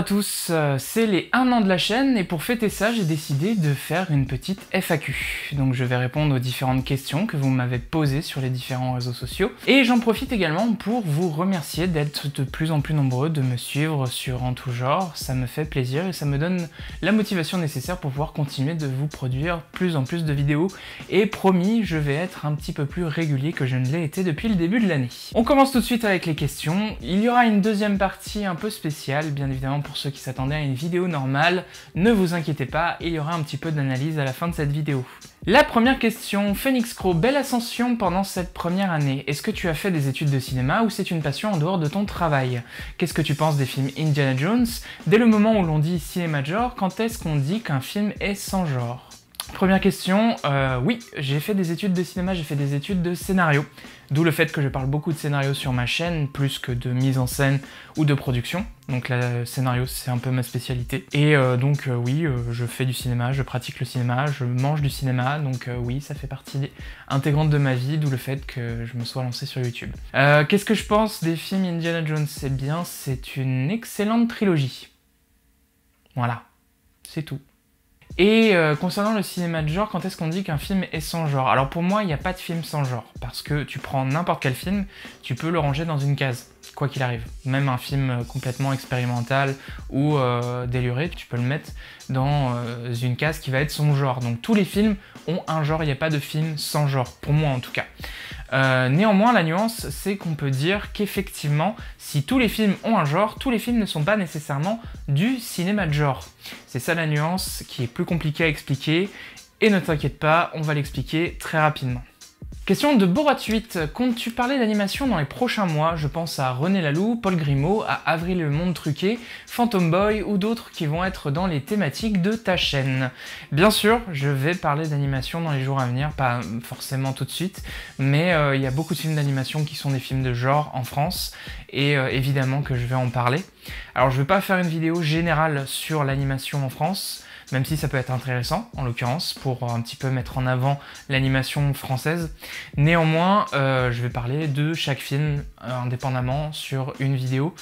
à tous, c'est les 1 an de la chaîne et pour fêter ça, j'ai décidé de faire une petite FAQ. Donc je vais répondre aux différentes questions que vous m'avez posées sur les différents réseaux sociaux. Et j'en profite également pour vous remercier d'être de plus en plus nombreux, de me suivre sur En Tout Genre. Ça me fait plaisir et ça me donne la motivation nécessaire pour pouvoir continuer de vous produire plus en plus de vidéos. Et promis, je vais être un petit peu plus régulier que je ne l'ai été depuis le début de l'année. On commence tout de suite avec les questions. Il y aura une deuxième partie un peu spéciale, bien évidemment pour ceux qui s'attendaient à une vidéo normale. Ne vous inquiétez pas, il y aura un petit peu d'analyse à la fin de cette vidéo. La première question, Phoenix Crow, belle ascension pendant cette première année. Est-ce que tu as fait des études de cinéma ou c'est une passion en dehors de ton travail? Qu'est-ce que tu penses des films Indiana Jones? Dès le moment où l'on dit cinéma de genre, quand est-ce qu'on dit qu'un film est sans genre? Première question, oui, j'ai fait des études de cinéma, j'ai fait des études de scénario. D'où le fait que je parle beaucoup de scénario sur ma chaîne, plus que de mise en scène ou de production. Donc le scénario, c'est un peu ma spécialité. Et oui, je fais du cinéma, je pratique le cinéma, je mange du cinéma, donc oui, ça fait partie intégrante de ma vie, d'où le fait que je me sois lancé sur YouTube. Qu'est-ce que je pense des films Indiana Jones? Eh bien, c'est une excellente trilogie. Voilà, c'est tout. Et concernant le cinéma de genre, quand est-ce qu'on dit qu'un film est sans genre? Alors pour moi, il n'y a pas de film sans genre, parce que tu prends n'importe quel film, tu peux le ranger dans une case, quoi qu'il arrive. Même un film complètement expérimental ou déluré, tu peux le mettre dans une case qui va être son genre. Donc tous les films ont un genre, il n'y a pas de film sans genre, pour moi en tout cas. Néanmoins, la nuance, c'est qu'on peut dire qu'effectivement, si tous les films ont un genre, tous les films ne sont pas nécessairement du cinéma de genre. C'est ça la nuance qui est plus compliquée à expliquer, et ne t'inquiète pas, on va l'expliquer très rapidement. Question de Borat 8, comptes-tu parler d'animation dans les prochains mois? Je pense à René Laloux, Paul Grimaud, à Avril Le Monde Truqué, Phantom Boy ou d'autres qui vont être dans les thématiques de ta chaîne. Bien sûr, je vais parler d'animation dans les jours à venir, pas forcément tout de suite, mais il y a beaucoup de films d'animation qui sont des films de genre en France, et évidemment que je vais en parler. Alors je vais pas faire une vidéo générale sur l'animation en France, même si ça peut être intéressant, en l'occurrence, pour un petit peu mettre en avant l'animation française. Néanmoins, je vais parler de chaque film indépendamment sur une vidéo,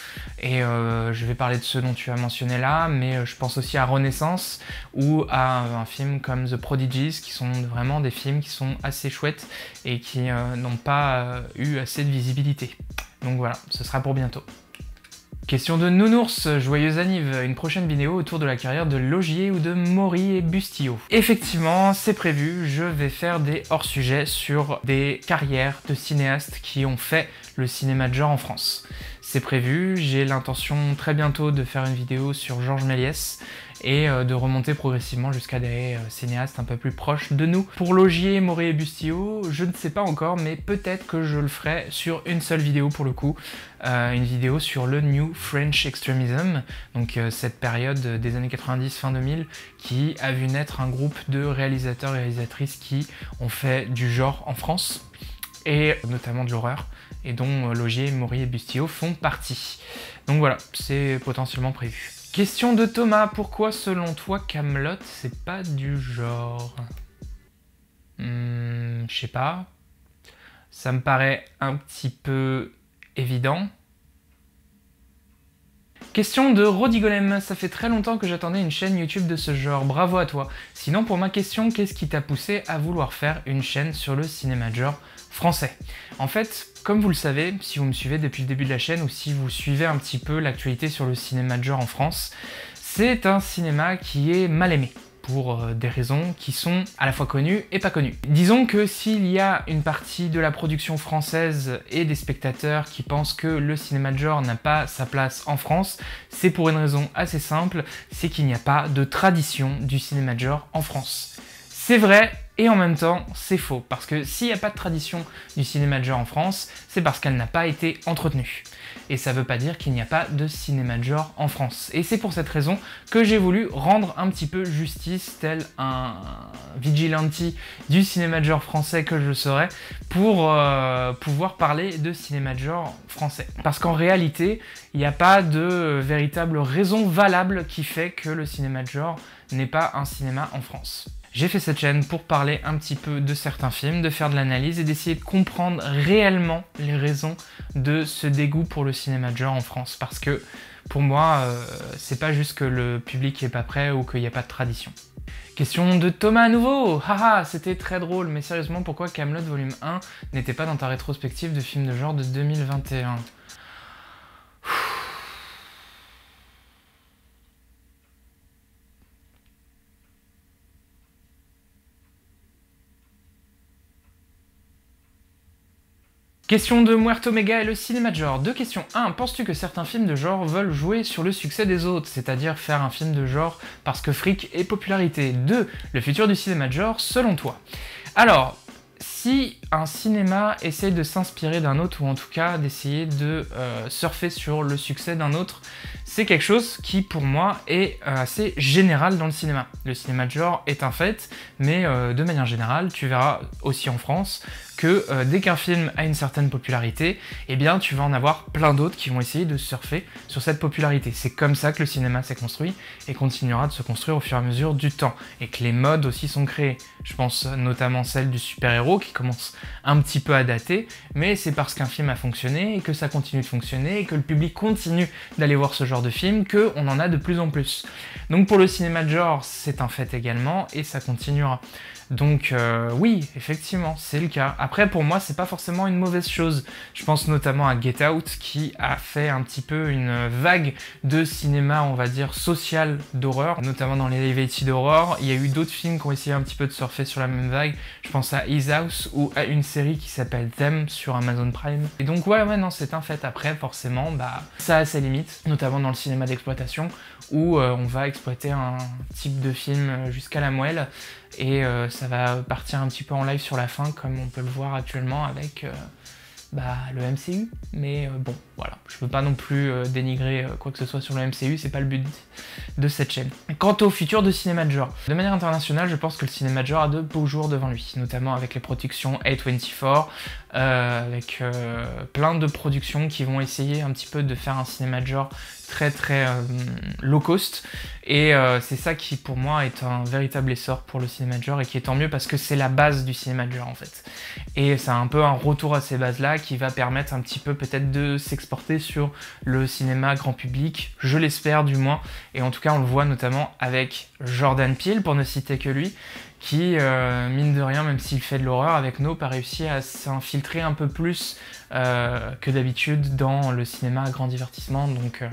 et je vais parler de ceux dont tu as mentionné là, mais je pense aussi à Renaissance, ou à un film comme The Prodigies, qui sont vraiment des films qui sont assez chouettes, et qui n'ont pas eu assez de visibilité. Donc voilà, ce sera pour bientôt. Question de Nounours, joyeuse anniv, une prochaine vidéo autour de la carrière de Laugier ou de Maury et Bustillo. Effectivement, c'est prévu, je vais faire des hors-sujets sur des carrières de cinéastes qui ont fait le cinéma de genre en France. C'est prévu, j'ai l'intention très bientôt de faire une vidéo sur Georges Méliès et de remonter progressivement jusqu'à des cinéastes un peu plus proches de nous. Pour Laugier, Maury et Bustillo, je ne sais pas encore, mais peut-être que je le ferai sur une seule vidéo pour le coup, une vidéo sur le New French Extremism, donc cette période des années 90, fin 2000, qui a vu naître un groupe de réalisateurs et réalisatrices qui ont fait du genre en France, et notamment de l'horreur, et dont Laugier, Maury et Bustillo font partie. Donc voilà, c'est potentiellement prévu. Question de Thomas, pourquoi selon toi Kaamelott c'est pas du genre? Je sais pas, ça me paraît un petit peu évident. Question de Rodigolem, ça fait très longtemps que j'attendais une chaîne YouTube de ce genre, bravo à toi. Sinon pour ma question, qu'est-ce qui t'a poussé à vouloir faire une chaîne sur le cinéma de genre français? En fait, comme vous le savez, si vous me suivez depuis le début de la chaîne ou si vous suivez un petit peu l'actualité sur le cinéma de genre en France, c'est un cinéma qui est mal aimé, pour des raisons qui sont à la fois connues et pas connues. Disons que s'il y a une partie de la production française et des spectateurs qui pensent que le cinéma de genre n'a pas sa place en France, c'est pour une raison assez simple, c'est qu'il n'y a pas de tradition du cinéma de genre en France. C'est vrai, et en même temps, c'est faux, parce que s'il n'y a pas de tradition du cinéma de genre en France, c'est parce qu'elle n'a pas été entretenue. Et ça veut pas dire qu'il n'y a pas de cinéma de genre en France. Et c'est pour cette raison que j'ai voulu rendre un petit peu justice, tel un vigilante du cinéma de genre français que je serais, pour pouvoir parler de cinéma de genre français. Parce qu'en réalité, il n'y a pas de véritable raison valable qui fait que le cinéma de genre n'est pas un cinéma en France. J'ai fait cette chaîne pour parler un petit peu de certains films, de faire de l'analyse et d'essayer de comprendre réellement les raisons de ce dégoût pour le cinéma de genre en France. Parce que Pour moi, c'est pas juste que le public est pas prêt ou qu'il n'y a pas de tradition. Question de Thomas à nouveau. Haha, c'était très drôle, mais sérieusement, pourquoi Kaamelott volume 1 n'était pas dans ta rétrospective de films de genre de 2021 ? Question de Muerto Mega et le cinéma de genre. Deux questions. 1. Penses-tu que certains films de genre veulent jouer sur le succès des autres, c'est-à-dire faire un film de genre parce que fric et popularité? 2. Le futur du cinéma de genre, selon toi. Alors, si un cinéma essaye de s'inspirer d'un autre, ou en tout cas d'essayer de surfer sur le succès d'un autre, c'est quelque chose qui, pour moi, est assez général dans le cinéma. Le cinéma de genre est un fait, mais de manière générale, tu verras aussi en France que dès qu'un film a une certaine popularité, eh bien tu vas en avoir plein d'autres qui vont essayer de surfer sur cette popularité. C'est comme ça que le cinéma s'est construit et continuera de se construire au fur et à mesure du temps. Et que les modes aussi sont créés. Je pense notamment celle du super-héros qui commence un petit peu à dater, mais c'est parce qu'un film a fonctionné et que ça continue de fonctionner et que le public continue d'aller voir ce genre de film qu'on en a de plus en plus. Donc pour le cinéma de genre, c'est un fait également et ça continuera. Donc oui, effectivement, c'est le cas. Après, pour moi, c'est pas forcément une mauvaise chose. Je pense notamment à Get Out, qui a fait un petit peu une vague de cinéma, on va dire, social d'horreur, notamment dans les Elevated Horror. Il y a eu d'autres films qui ont essayé un petit peu de surfer sur la même vague. Je pense à His House ou à une série qui s'appelle Them sur Amazon Prime. Et donc ouais, non, c'est un fait. Après, forcément, bah, ça a ses limites, notamment dans le cinéma d'exploitation, où on va exploiter un type de film jusqu'à la moelle, et ça va partir un petit peu en live sur la fin, comme on peut le voir actuellement avec le MCU. Mais bon, voilà, je veux pas non plus dénigrer quoi que ce soit sur le MCU, c'est pas le but de cette chaîne. Quant au futur de cinéma de genre, de manière internationale, je pense que le cinéma de genre a de beaux jours devant lui, notamment avec les productions A24, avec plein de productions qui vont essayer un petit peu de faire un cinéma de genre très low cost, et c'est ça qui pour moi est un véritable essor pour le cinéma de genre, et qui est tant mieux parce que c'est la base du cinéma de genre en fait. Et c'est un peu un retour à ces bases là qui va permettre un petit peu peut-être de s'exporter sur le cinéma grand public, je l'espère du moins, et en tout cas on le voit notamment avec Jordan Peele, pour ne citer que lui, qui, mine de rien, même s'il fait de l'horreur avec Nope, a réussi à s'infiltrer un peu plus que d'habitude dans le cinéma à grand divertissement. Donc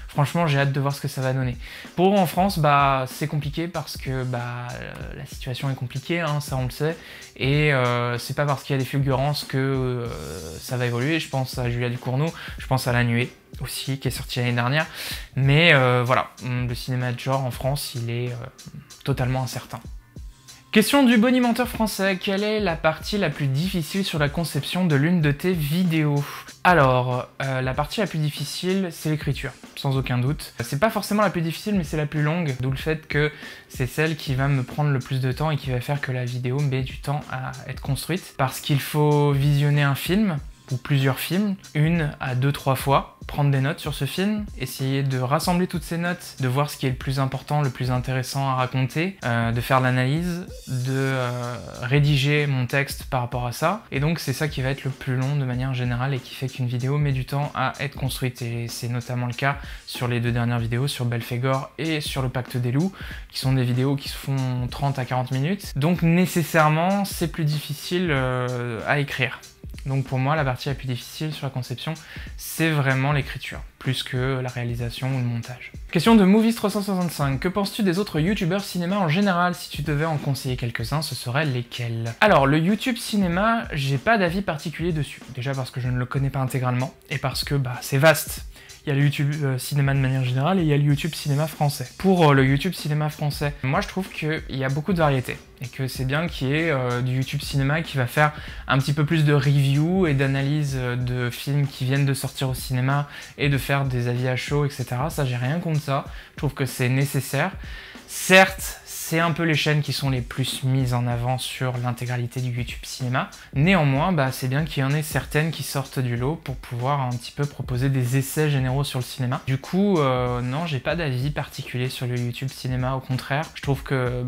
franchement, j'ai hâte de voir ce que ça va donner. Pour en France, bah, c'est compliqué parce que la situation est compliquée, hein, ça on le sait. Et c'est pas parce qu'il y a des fulgurances que ça va évoluer. Je pense à Julia Ducournau, je pense à La Nuée aussi, qui est sortie l'année dernière. Mais voilà, le cinéma de genre en France, il est totalement incertain. Question du bonimenteur français, quelle est la partie la plus difficile sur la conception de l'une de tes vidéos? Alors, la partie la plus difficile, c'est l'écriture, sans aucun doute. C'est pas forcément la plus difficile, mais c'est la plus longue, d'où le fait que c'est celle qui va me prendre le plus de temps et qui va faire que la vidéo met du temps à être construite. Parce qu'il faut visionner un film, ou plusieurs films, 1 à 2-3 fois, prendre des notes sur ce film, essayer de rassembler toutes ces notes, de voir ce qui est le plus important, le plus intéressant à raconter, de faire l'analyse, de rédiger mon texte par rapport à ça. Et donc c'est ça qui va être le plus long de manière générale et qui fait qu'une vidéo met du temps à être construite. Et c'est notamment le cas sur les 2 dernières vidéos, sur Belphégor et sur le Pacte des Loups, qui sont des vidéos qui se font 30 à 40 minutes. Donc nécessairement, c'est plus difficile à écrire. Donc pour moi, la partie la plus difficile sur la conception, c'est vraiment l'écriture, plus que la réalisation ou le montage. Question de Movies365, que penses-tu des autres youtubeurs cinéma en général? Si tu devais en conseiller quelques-uns, ce seraient lesquels? Alors, le YouTube cinéma, j'ai pas d'avis particulier dessus. Déjà parce que je ne le connais pas intégralement, et parce que c'est vaste. Il y a le YouTube cinéma de manière générale et il y a le YouTube cinéma français. Pour le YouTube cinéma français, moi je trouve qu'il y a beaucoup de variété et que c'est bien qu'il y ait du YouTube cinéma qui va faire un petit peu plus de review et d'analyse de films qui viennent de sortir au cinéma et de faire des avis à chaud, etc. Ça, j'ai rien contre ça. Je trouve que c'est nécessaire. Certes, c'est un peu les chaînes qui sont les plus mises en avant sur l'intégralité du YouTube cinéma. Néanmoins, c'est bien qu'il y en ait certaines qui sortent du lot pour pouvoir un petit peu proposer des essais généraux sur le cinéma. Du coup, non, j'ai pas d'avis particulier sur le YouTube cinéma, au contraire. Je trouve que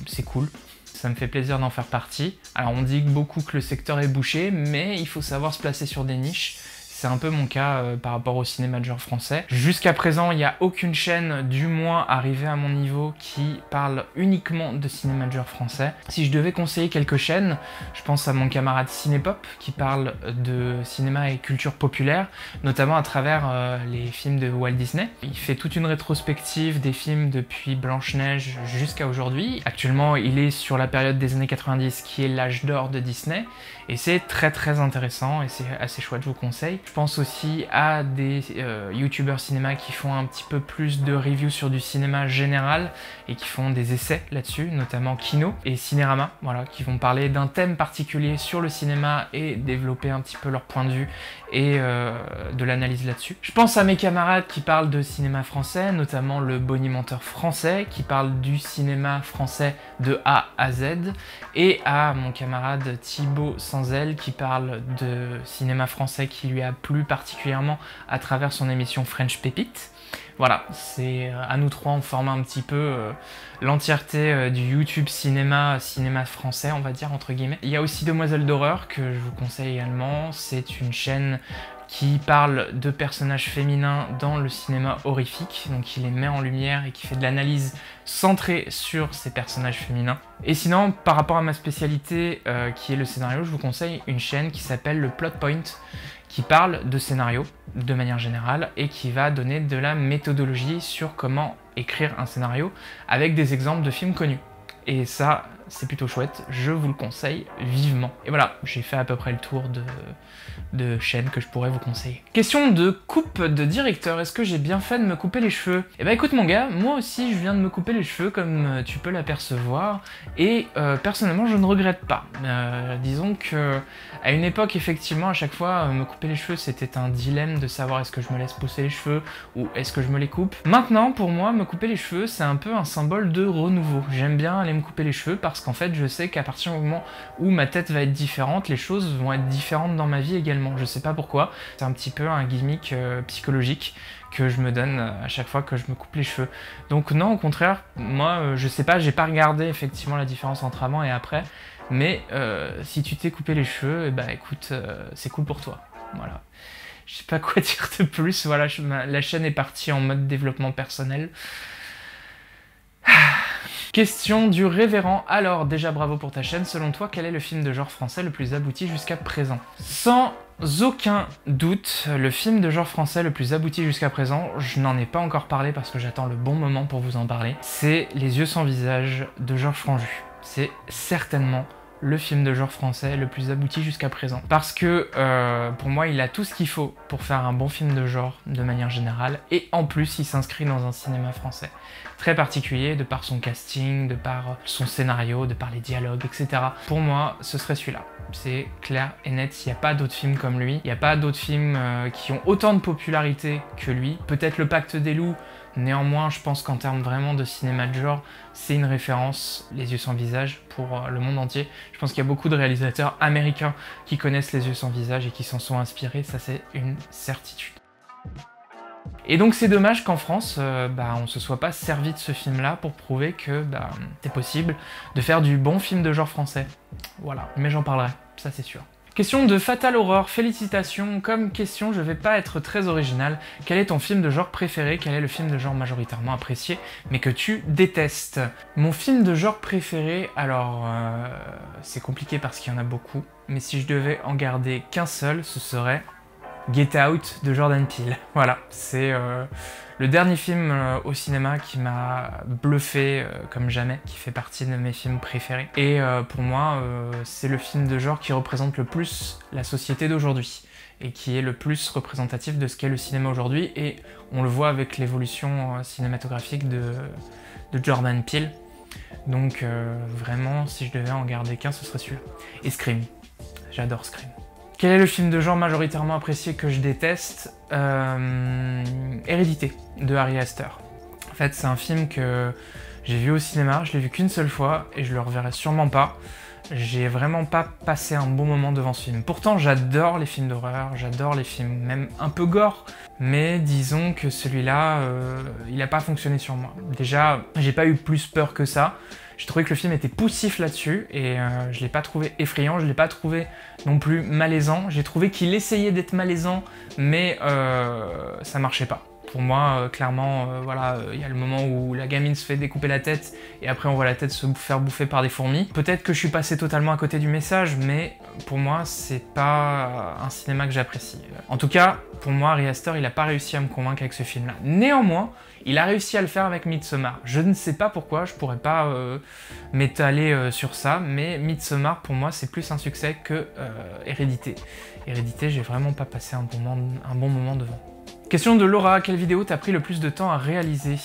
c'est cool. Ça me fait plaisir d'en faire partie. Alors on dit beaucoup que le secteur est bouché, mais il faut savoir se placer sur des niches. C'est un peu mon cas par rapport au cinéma de genre français. Jusqu'à présent, il n'y a aucune chaîne, du moins arrivée à mon niveau, qui parle uniquement de cinéma de genre français. Si je devais conseiller quelques chaînes, je pense à mon camarade Cinépop, qui parle de cinéma et culture populaire, notamment à travers les films de Walt Disney. Il fait toute une rétrospective des films depuis Blanche-Neige jusqu'à aujourd'hui. Actuellement, il est sur la période des années 90, qui est l'âge d'or de Disney, et c'est très intéressant et c'est assez chouette, je vous conseille. Je pense aussi à des youtubeurs cinéma qui font un petit peu plus de reviews sur du cinéma général et qui font des essais là-dessus, notamment Kino et Cinérama, voilà, qui vont parler d'un thème particulier sur le cinéma et développer un petit peu leur point de vue et de l'analyse là-dessus. Je pense à mes camarades qui parlent de cinéma français, notamment le Bonimenteur français, qui parle du cinéma français de A à Z, et à mon camarade Thibaut Sanzel qui parle de cinéma français qui lui a plu particulièrement à travers son émission French Pépite. Voilà, c'est à nous trois, on forme un petit peu l'entièreté du YouTube cinéma français, on va dire, entre guillemets. Il y a aussi Demoiselle d'horreur, que je vous conseille également. C'est une chaîne qui parle de personnages féminins dans le cinéma horrifique, donc il les met en lumière et qui fait de l'analyse centrée sur ces personnages féminins. Et sinon, par rapport à ma spécialité, qui est le scénario, je vous conseille une chaîne qui s'appelle le Plot Point, qui parle de scénario de manière générale et qui va donner de la méthodologie sur comment écrire un scénario avec des exemples de films connus. Et ça, c'est plutôt chouette, je vous le conseille vivement. Et voilà, j'ai fait à peu près le tour de chaînes que je pourrais vous conseiller. Question de coupe de directeur, est-ce que j'ai bien fait de me couper les cheveux? Eh ben écoute mon gars, moi aussi je viens de me couper les cheveux comme tu peux l'apercevoir, et personnellement je ne regrette pas. Disons que à une époque effectivement à chaque fois me couper les cheveux c'était un dilemme de savoir est-ce que je me laisse pousser les cheveux ou est-ce que je me les coupe. Maintenant pour moi me couper les cheveux c'est un peu un symbole de renouveau. J'aime bien aller me couper les cheveux parce qu'en fait je sais qu'à partir du moment où ma tête va être différente, les choses vont être différentes dans ma vie également. Je sais pas pourquoi, c'est un petit peu un gimmick psychologique que je me donne à chaque fois que je me coupe les cheveux. Donc non, au contraire, moi je sais pas, j'ai pas regardé effectivement la différence entre avant et après, mais si tu t'es coupé les cheveux, eh ben écoute, c'est cool pour toi. Voilà. Je sais pas quoi dire de plus, voilà, la chaîne est partie en mode développement personnel. Question du révérend. Alors, déjà bravo pour ta chaîne. Selon toi, quel est le film de genre français le plus abouti jusqu'à présent? Sans aucun doute, le film de genre français le plus abouti jusqu'à présent, je n'en ai pas encore parlé parce que j'attends le bon moment pour vous en parler, c'est Les Yeux sans visage de Georges Franju. C'est certainement le film de genre français le plus abouti jusqu'à présent. Parce que pour moi, il a tout ce qu'il faut pour faire un bon film de genre de manière générale, et en plus, il s'inscrit dans un cinéma français très particulier, de par son casting, de par son scénario, de par les dialogues, etc. Pour moi, ce serait celui-là. C'est clair et net, il n'y a pas d'autres films comme lui, il n'y a pas d'autres films qui ont autant de popularité que lui. Peut-être Le Pacte des loups, néanmoins, je pense qu'en termes vraiment de cinéma de genre, c'est une référence, Les Yeux sans visage, pour le monde entier. Je pense qu'il y a beaucoup de réalisateurs américains qui connaissent Les Yeux sans visage et qui s'en sont inspirés, ça c'est une certitude. Et donc c'est dommage qu'en France, on se soit pas servi de ce film-là pour prouver que c'est possible de faire du bon film de genre français. Voilà, mais j'en parlerai, ça c'est sûr. Question de Fatal Horror, félicitations. Comme question, je vais pas être très original. Quel est ton film de genre préféré? Quel est le film de genre majoritairement apprécié, mais que tu détestes? Mon film de genre préféré, alors c'est compliqué parce qu'il y en a beaucoup, mais si je devais en garder qu'un seul, ce serait Get Out de Jordan Peele. Voilà, c'est le dernier film au cinéma qui m'a bluffé comme jamais, qui fait partie de mes films préférés. Et pour moi, c'est le film de genre qui représente le plus la société d'aujourd'hui et qui est le plus représentatif de ce qu'est le cinéma aujourd'hui. Et on le voit avec l'évolution cinématographique de Jordan Peele. Donc vraiment, si je devais en garder qu'un, ce serait celui-là. Et Scream. J'adore Scream. Quel est le film de genre majoritairement apprécié que je déteste? Hérédité, de Ari Aster. En fait, c'est un film que j'ai vu au cinéma, je l'ai vu qu'une seule fois, et je le reverrai sûrement pas. J'ai vraiment pas passé un bon moment devant ce film. Pourtant, j'adore les films d'horreur, j'adore les films même un peu gore, mais disons que celui-là, il a pas fonctionné sur moi. Déjà, j'ai pas eu plus peur que ça. J'ai trouvé que le film était poussif là-dessus et je l'ai pas trouvé effrayant, je l'ai pas trouvé non plus malaisant. J'ai trouvé qu'il essayait d'être malaisant, mais ça marchait pas. Pour moi, clairement, voilà, y a le moment où la gamine se fait découper la tête et après on voit la tête se faire bouffer par des fourmis. Peut-être que je suis passé totalement à côté du message, mais pour moi, c'est pas un cinéma que j'apprécie. En tout cas, pour moi, Ari Aster, il a pas réussi à me convaincre avec ce film-là. Néanmoins, il a réussi à le faire avec Midsommar. Je ne sais pas pourquoi, je pourrais pas m'étaler sur ça, mais Midsommar, pour moi, c'est plus un succès que Hérédité. Hérédité, j'ai vraiment pas passé un bon moment devant. Question de Laura, quelle vidéo t'a pris le plus de temps à réaliser?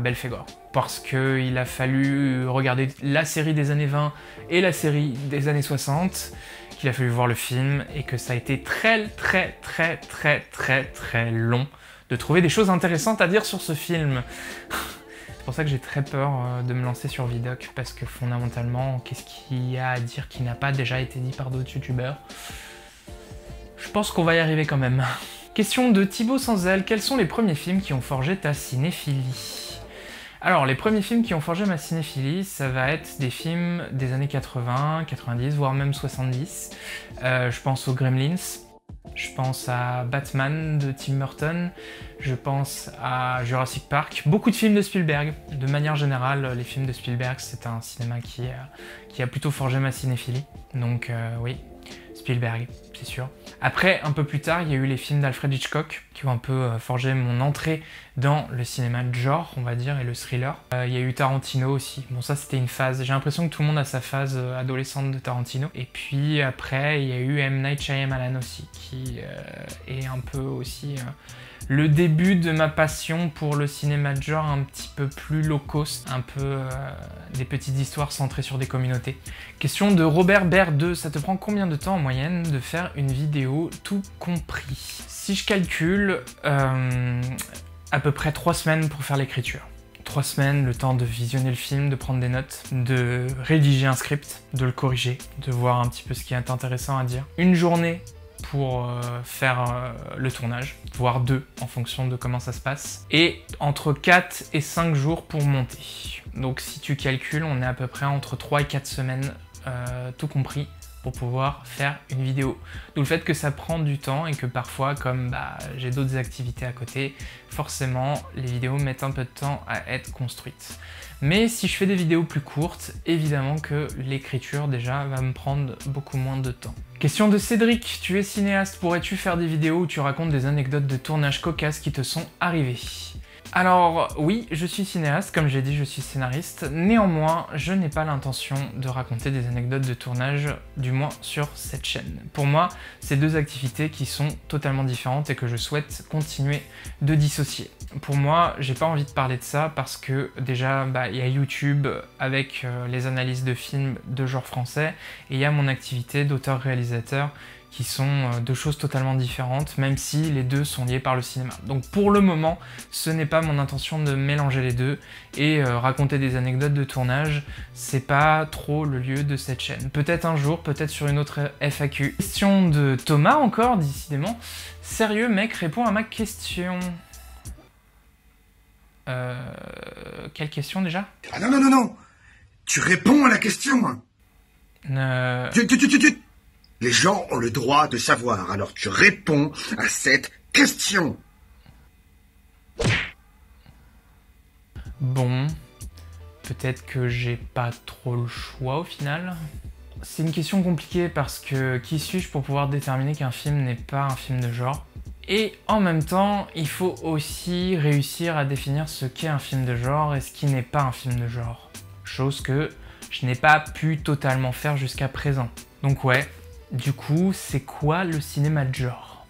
Belphégor. Parce qu'il a fallu regarder la série des années 20 et la série des années 60, qu'il a fallu voir le film, et que ça a été très long de trouver des choses intéressantes à dire sur ce film. C'est pour ça que j'ai très peur de me lancer sur Vidoc, parce que fondamentalement, qu'est-ce qu'il y a à dire qui n'a pas déjà été dit par d'autres youtubeurs? Je pense qu'on va y arriver quand même. Question de Thibaut Sanzel, quels sont les premiers films qui ont forgé ta cinéphilie? Alors, les premiers films qui ont forgé ma cinéphilie, ça va être des films des années 80, 90, voire même 70. Je pense aux Gremlins, je pense à Batman de Tim Burton, je pense à Jurassic Park, beaucoup de films de Spielberg. De manière générale, les films de Spielberg, c'est un cinéma qui a plutôt forgé ma cinéphilie. Donc oui, Spielberg, c'est sûr. Après, un peu plus tard, il y a eu les films d'Alfred Hitchcock qui ont un peu forgé mon entrée dans le cinéma de genre, on va dire, et le thriller. Il y a eu Tarantino aussi. Bon, ça, c'était une phase. J'ai l'impression que tout le monde a sa phase adolescente de Tarantino. Et puis après, il y a eu M. Night Shyamalan aussi, qui est un peu aussi le début de ma passion pour le cinéma de genre un petit peu plus low cost, un peu des petites histoires centrées sur des communautés. Question de Robert Baird 2, ça te prend combien de temps en moyenne de faire une vidéo tout compris? Si je calcule, à peu près 3 semaines pour faire l'écriture. 3 semaines, le temps de visionner le film, de prendre des notes, de rédiger un script, de le corriger, de voir un petit peu ce qui est intéressant à dire. Une journée pour faire le tournage, voire 2 en fonction de comment ça se passe, et entre 4 et 5 jours pour monter. Donc si tu calcules, on est à peu près entre 3 et 4 semaines, tout compris, pour pouvoir faire une vidéo. D'où le fait que ça prend du temps et que parfois, comme j'ai d'autres activités à côté, forcément les vidéos mettent un peu de temps à être construites. Mais si je fais des vidéos plus courtes, évidemment que l'écriture déjà va me prendre beaucoup moins de temps. Question de Cédric, tu es cinéaste, pourrais-tu faire des vidéos où tu racontes des anecdotes de tournage cocasses qui te sont arrivées? Alors oui, je suis cinéaste, comme j'ai dit, je suis scénariste. Néanmoins, je n'ai pas l'intention de raconter des anecdotes de tournage, du moins sur cette chaîne. Pour moi, c'est 2 activités qui sont totalement différentes et que je souhaite continuer de dissocier. Pour moi, j'ai pas envie de parler de ça parce que déjà, il y a YouTube avec les analyses de films de genre français et il y a mon activité d'auteur-réalisateur qui sont 2 choses totalement différentes, même si les 2 sont liés par le cinéma. Donc pour le moment, ce n'est pas mon intention de mélanger les 2, et raconter des anecdotes de tournage, c'est pas trop le lieu de cette chaîne. Peut-être un jour, peut-être sur une autre FAQ. Question de Thomas encore, décidément. Sérieux mec, réponds à ma question. Quelle question déjà? Ah non, tu réponds à la question. Les gens ont le droit de savoir, alors tu réponds à cette question. Bon, peut-être que j'ai pas trop le choix au final. C'est une question compliquée parce que qui suis-je pour pouvoir déterminer qu'un film n'est pas un film de genre? Et en même temps, il faut aussi réussir à définir ce qu'est un film de genre et ce qui n'est pas un film de genre. Chose que je n'ai pas pu totalement faire jusqu'à présent. Donc ouais. Du coup, c'est quoi le cinéma de genre?